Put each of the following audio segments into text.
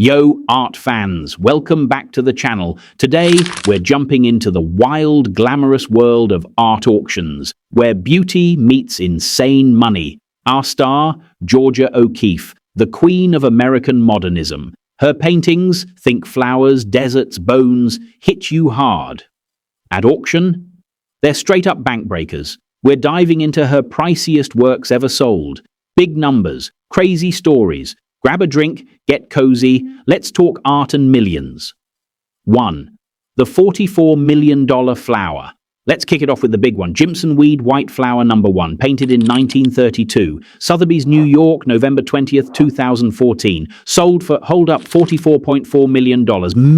Yo, art fans, welcome back to the channel. Today, we're jumping into the wild, glamorous world of art auctions, where beauty meets insane money. Our star, Georgia O'Keeffe, the queen of American modernism. Her paintings, think flowers, deserts, bones, hit you hard. At auction, they're straight-up bank breakers. We're diving into her priciest works ever sold. Big numbers, crazy stories. Grab a drink, get cozy, let's talk art and millions. 1. The $44 million flower. Let's kick it off with the big one. Jimson Weed White Flower No. 1, painted in 1932. Sotheby's, New York, November 20th, 2014. Sold for, hold up, $44.4 million.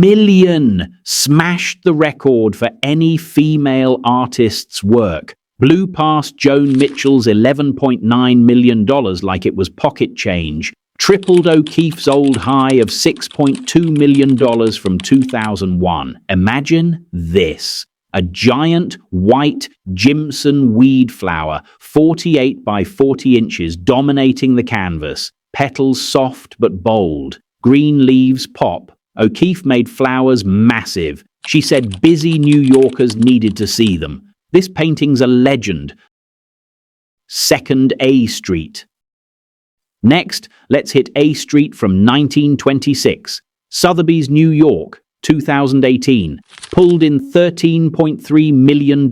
Million! Smashed the record for any female artist's work. Blew past Joan Mitchell's $11.9 million like it was pocket change. Tripled O'Keeffe's old high of $6.2 million from 2001. Imagine this. A giant white Jimson weed flower, 48 by 40 inches, dominating the canvas. Petals soft but bold. Green leaves pop. O'Keeffe made flowers massive. She said busy New Yorkers needed to see them. This painting's a legend. 2nd A Street. Next, let's hit A Street from 1926. Sotheby's, New York, 2018. Pulled in $13.3 million.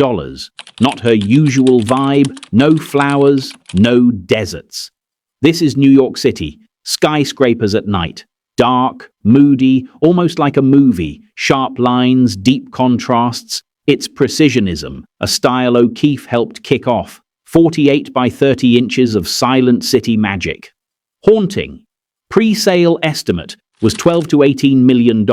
Not her usual vibe, no flowers, no deserts. This is New York City. Skyscrapers at night. Dark, moody, almost like a movie. Sharp lines, deep contrasts. It's precisionism, a style O'Keeffe helped kick off. 48 by 30 inches of silent city magic. Haunting. Pre-sale estimate was $12 to $18 million.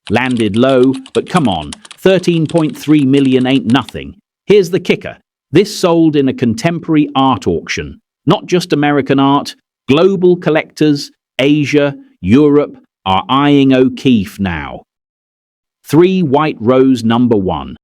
Landed low, but come on, $13.3 million ain't nothing. Here's the kicker. This sold in a contemporary art auction. Not just American art, global collectors, Asia, Europe are eyeing O'Keeffe now. 3 White Rose No. 1.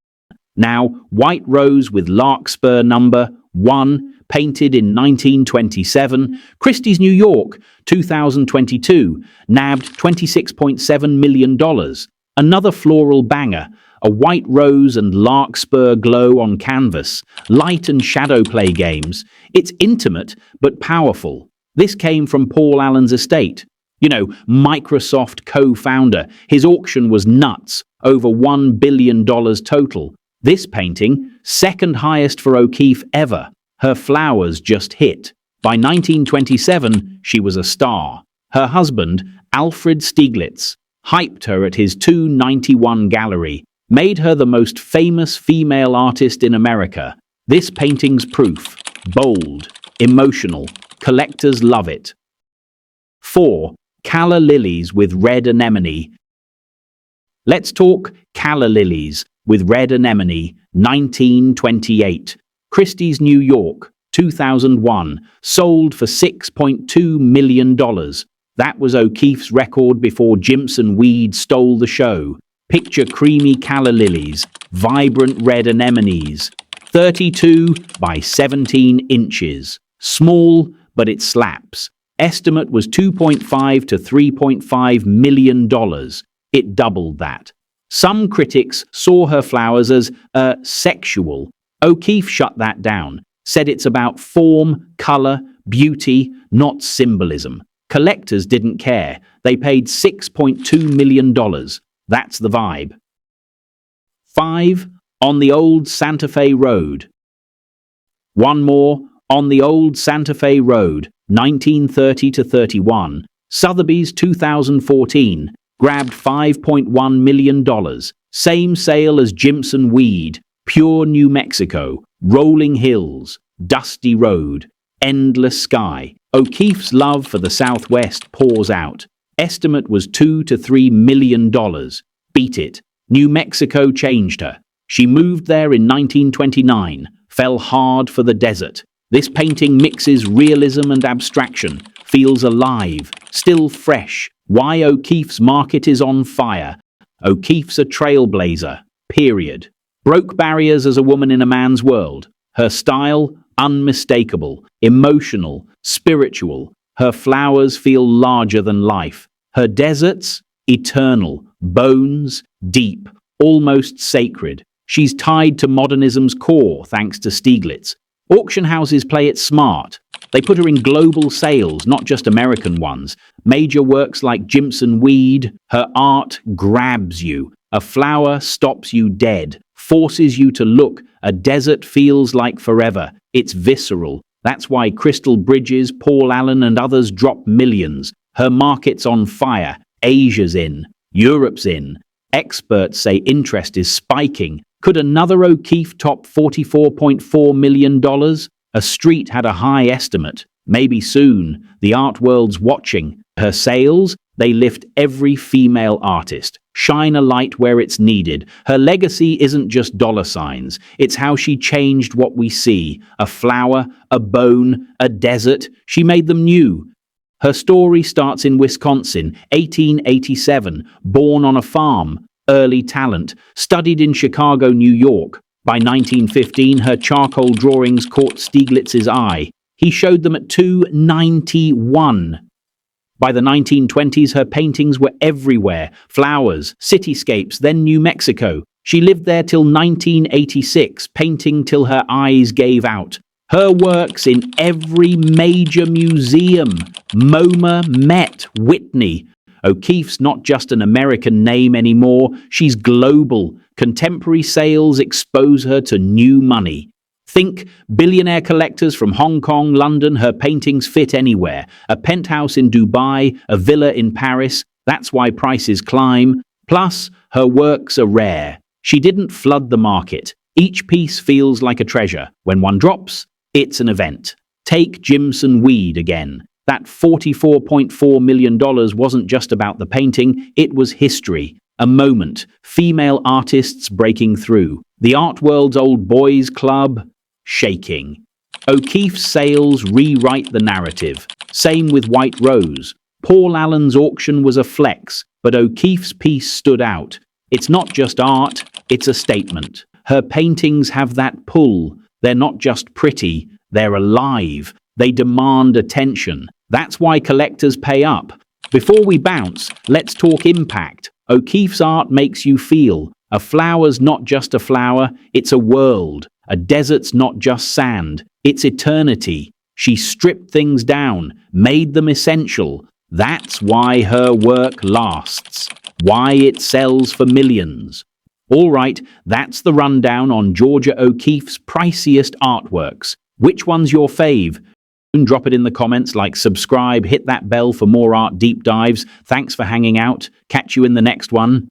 Now, White Rose with Larkspur No. 1, painted in 1927, Christie's, New York, 2022, nabbed $26.7 million. Another floral banger, a white rose and larkspur glow on canvas, light and shadow play games. It's intimate but powerful. This came from Paul Allen's estate. You know, Microsoft co-founder. His auction was nuts, over $1 billion total. This painting, second highest for O'Keeffe ever. Her flowers just hit. By 1927, she was a star. Her husband, Alfred Stieglitz, hyped her at his 291 gallery, made her the most famous female artist in America. This painting's proof. Bold, emotional, collectors love it. 4. Calla Lilies with Red Anemone. Let's talk Calla Lilies with Red Anemone, 1928. Christie's, New York, 2001, sold for $6.2 million. That was O'Keeffe's record before Jimson Weed stole the show. Picture creamy calla lilies, vibrant red anemones, 32 by 17 inches. Small, but it slaps. Estimate was $2.5 to $3.5 million. It doubled that. Some critics saw her flowers as sexual. O'Keeffe shut that down, said it's about form, color, beauty, not symbolism. Collectors didn't care. They paid $6.2 million. That's the vibe. 5. On the Old Santa Fe Road. One more, On the Old Santa Fe Road, 1930 to 31. Sotheby's, 2014, grabbed $5.1 million. Same sale as Jimson Weed. Pure New Mexico, rolling hills, dusty road, endless sky. O'Keeffe's love for the Southwest pours out. Estimate was $2 to $3 million. Beat it. New Mexico changed her. She moved there in 1929, fell hard for the desert. This painting mixes realism and abstraction, feels alive, still fresh. Why O'Keeffe's market is on fire. O'Keeffe's a trailblazer, period. Broke barriers as a woman in a man's world. Her style, unmistakable, emotional, spiritual. Her flowers feel larger than life. Her deserts? Eternal. Bones? Deep. Almost sacred. She's tied to modernism's core, thanks to Stieglitz. Auction houses play it smart. They put her in global sales, not just American ones. Major works like Jimson Weed, her art grabs you. A flower stops you dead, forces you to look. A desert feels like forever. It's visceral. That's why Crystal Bridges, Paul Allen and others drop millions. Her market's on fire. Asia's in. Europe's in. Experts say interest is spiking. Could another O'Keeffe top $44.4 million? A street had a high estimate. Maybe soon. The art world's watching. Her sales? They lift every female artist. Shine a light where it's needed. Her legacy isn't just dollar signs. It's how she changed what we see. A flower, a bone, a desert. She made them new. Her story starts in Wisconsin, 1887, born on a farm. Early talent. Studied in Chicago, New York. By 1915, her charcoal drawings caught Stieglitz's eye. He showed them at 291. By the 1920s, her paintings were everywhere. Flowers, cityscapes, then New Mexico. She lived there till 1986, painting till her eyes gave out. Her works in every major museum. MoMA, Met, Whitney. O'Keeffe's not just an American name anymore, she's global. Contemporary sales expose her to new money. Think billionaire collectors from Hong Kong, London, her paintings fit anywhere. A penthouse in Dubai, a villa in Paris, that's why prices climb. Plus, her works are rare. She didn't flood the market. Each piece feels like a treasure. When one drops, it's an event. Take Jimson Weed again. That $44.4 million wasn't just about the painting, it was history. A moment. Female artists breaking through. The art world's old boys club shaking. O'Keeffe's sales rewrite the narrative. Same with White Rose. Paul Allen's auction was a flex, but O'Keeffe's piece stood out. It's not just art, it's a statement. Her paintings have that pull. They're not just pretty, they're alive. They demand attention. That's why collectors pay up. Before we bounce, let's talk impact. O'Keeffe's art makes you feel. A flower's not just a flower, it's a world. A desert's not just sand, it's eternity. She stripped things down, made them essential. That's why her work lasts. Why it sells for millions. All right, that's the rundown on Georgia O'Keeffe's priciest artworks. Which one's your fave? Drop it in the comments, like, subscribe, hit that bell for more art deep dives. Thanks for hanging out. Catch you in the next one.